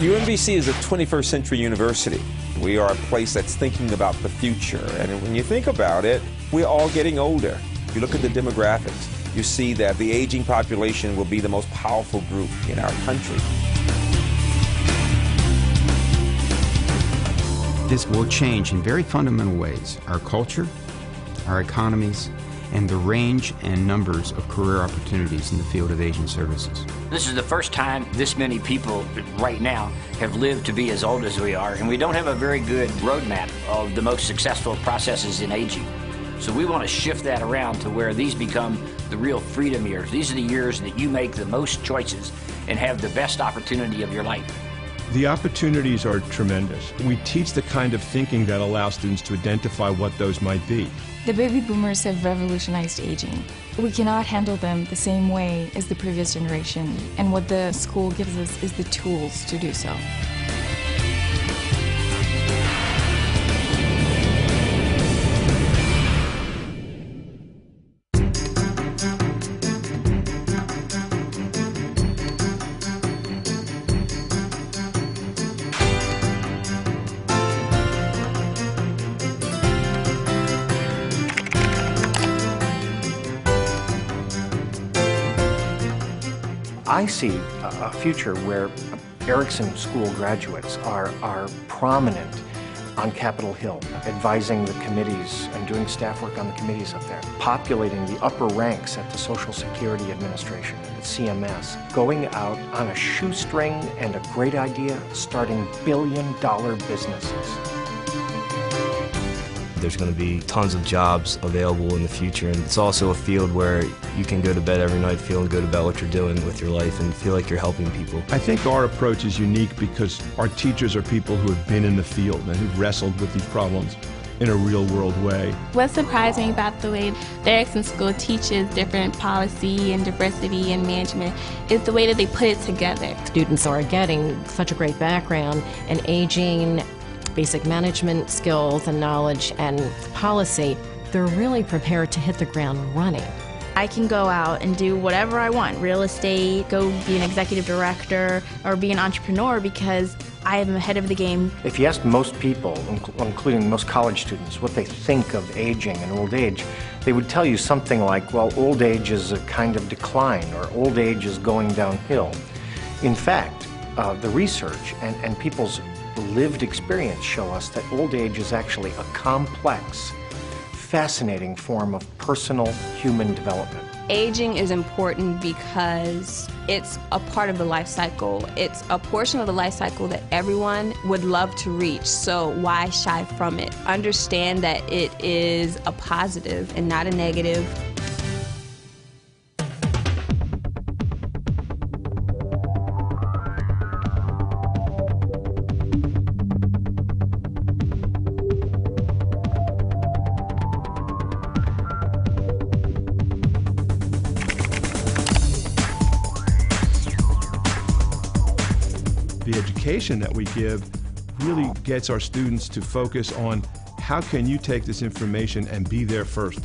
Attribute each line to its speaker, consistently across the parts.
Speaker 1: UMBC is a 21st century university. We are a place that's thinking about the future. And when you think about it, we're all getting older. If you look at the demographics, you see that the aging population will be the most powerful group in our country.
Speaker 2: This will change in very fundamental ways our culture, our economies, and the range and numbers of career opportunities in the field of aging services.
Speaker 3: This is the first time this many people right now have lived to be as old as we are, and we don't have a very good roadmap of the most successful processes in aging. So we want to shift that around to where these become the real freedom years. These are the years that you make the most choices and have the best opportunity of your life.
Speaker 4: The opportunities are tremendous. We teach the kind of thinking that allows students to identify what those might be.
Speaker 5: The baby boomers have revolutionized aging. We cannot handle them the same way as the previous generation, and what the school gives us is the tools to do so.
Speaker 6: I see a future where Erickson school graduates are prominent on Capitol Hill, advising the committees and doing staff work on the committees up there, populating the upper ranks at the Social Security Administration, at CMS, going out on a shoestring and a great idea, starting billion-dollar businesses.
Speaker 7: There's going to be tons of jobs available in the future, and it's also a field where you can go to bed every night feeling good about what you're doing with your life and feel like you're helping people.
Speaker 4: I think our approach is unique because our teachers are people who have been in the field and who've wrestled with these problems in a real-world way.
Speaker 8: What surprised me about the way the Erickson School teaches different policy and diversity and management is the way that they put it together.
Speaker 9: Students are getting such a great background in aging, basic management skills and knowledge and policy. They're really prepared to hit the ground running.
Speaker 10: I can go out and do whatever I want, real estate, go be an executive director, or be an entrepreneur because I am ahead of the game.
Speaker 6: If you ask most people, including most college students, what they think of aging and old age, they would tell you something like, well, old age is a kind of decline, or old age is going downhill. In fact, the research and people's lived experience show us that old age is actually a complex, fascinating form of personal human development.
Speaker 11: Aging is important because it's a part of the life cycle. It's a portion of the life cycle that everyone would love to reach, so why shy from it? Understand that it is a positive and not a negative.
Speaker 4: The education that we give really gets our students to focus on how can you take this information and be there first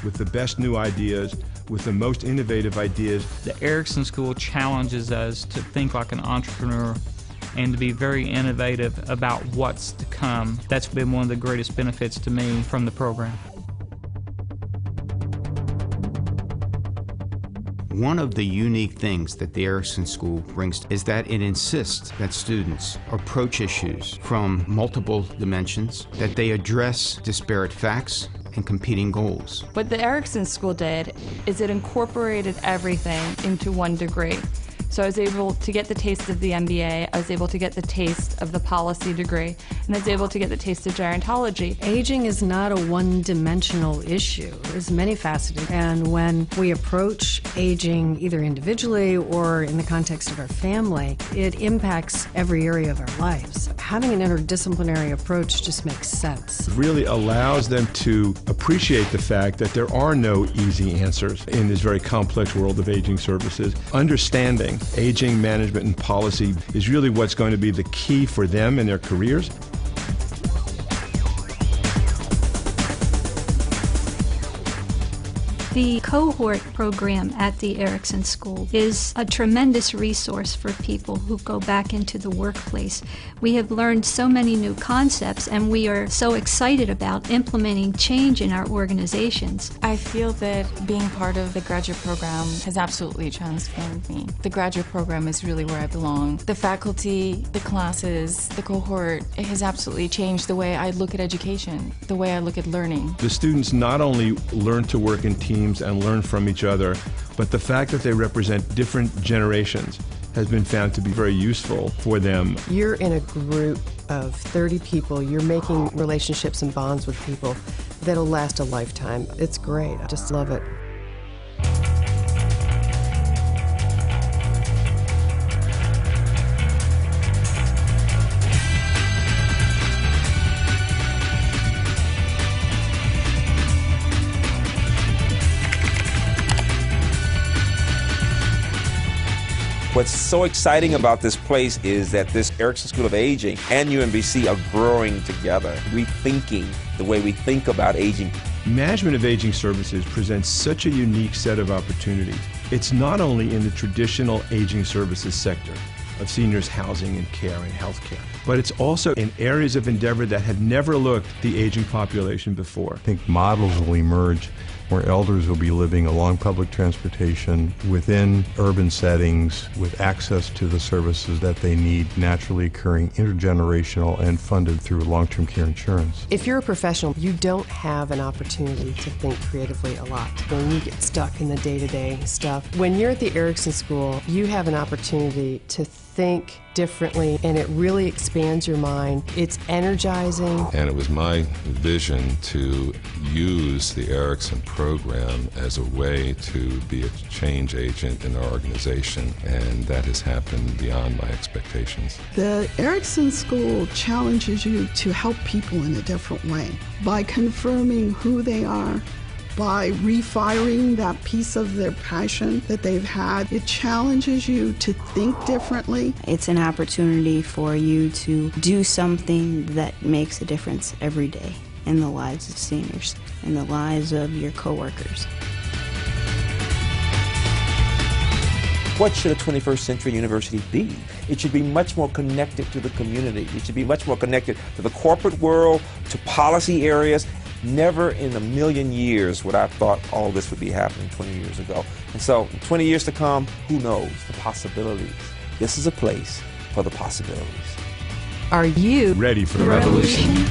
Speaker 4: with the best new ideas, with the most innovative ideas.
Speaker 12: The Erickson School challenges us to think like an entrepreneur and to be very innovative about what's to come. That's been one of the greatest benefits to me from the program.
Speaker 2: One of the unique things that the Erickson School brings is that it insists that students approach issues from multiple dimensions, that they address disparate facts and competing goals.
Speaker 5: What the Erickson School did is it incorporated everything into one degree. So I was able to get the taste of the MBA, I was able to get the taste of the policy degree, and I was able to get the taste of gerontology.
Speaker 9: Aging is not a one-dimensional issue. It's many-faceted, and when we approach aging either individually or in the context of our family, it impacts every area of our lives. Having an interdisciplinary approach just makes sense.
Speaker 4: It really allows them to appreciate the fact that there are no easy answers in this very complex world of aging services. Understanding aging management and policy is really what's going to be the key for them in their careers.
Speaker 13: The cohort program at the Erickson School is a tremendous resource for people who go back into the workplace. We have learned so many new concepts, and we are so excited about implementing change in our organizations.
Speaker 14: I feel that being part of the graduate program has absolutely transformed me. The graduate program is really where I belong. The faculty, the classes, the cohort, it has absolutely changed the way I look at education, the way I look at learning.
Speaker 4: The students not only learn to work in teams and learn from each other, but the fact that they represent different generations has been found to be very useful for them.
Speaker 15: You're in a group of 30 people. You're making relationships and bonds with people that'll last a lifetime. It's great. I just love it.
Speaker 1: What's so exciting about this place is that this Erickson School of Aging and UMBC are growing together, rethinking the way we think about aging.
Speaker 4: Management of Aging Services presents such a unique set of opportunities. It's not only in the traditional aging services sector of seniors housing and care and healthcare, but it's also in areas of endeavor that had never looked at the aging population before.
Speaker 16: I think models will emerge where elders will be living along public transportation within urban settings with access to the services that they need, naturally occurring, intergenerational, and funded through long-term care insurance.
Speaker 15: If you're a professional, you don't have an opportunity to think creatively a lot. When you get stuck in the day-to-day stuff. When you're at the Erickson School, you have an opportunity to think differently, and it really expands your mind. It's energizing.
Speaker 17: And it was my vision to use the Erickson program as a way to be a change agent in our organization, and that has happened beyond my expectations.
Speaker 18: The Erickson School challenges you to help people in a different way by confirming who they are, by refiring that piece of their passion that they've had. It challenges you to think differently.
Speaker 19: It's an opportunity for you to do something that makes a difference every day in the lives of seniors, in the lives of your coworkers.
Speaker 1: What should a 21st century university be? It should be much more connected to the community. It should be much more connected to the corporate world, to policy areas. Never in a million years would I have thought all this would be happening 20 years ago. And so, 20 years to come, who knows? The possibilities. This is a place for the possibilities.
Speaker 15: Are you
Speaker 4: ready for the revolution?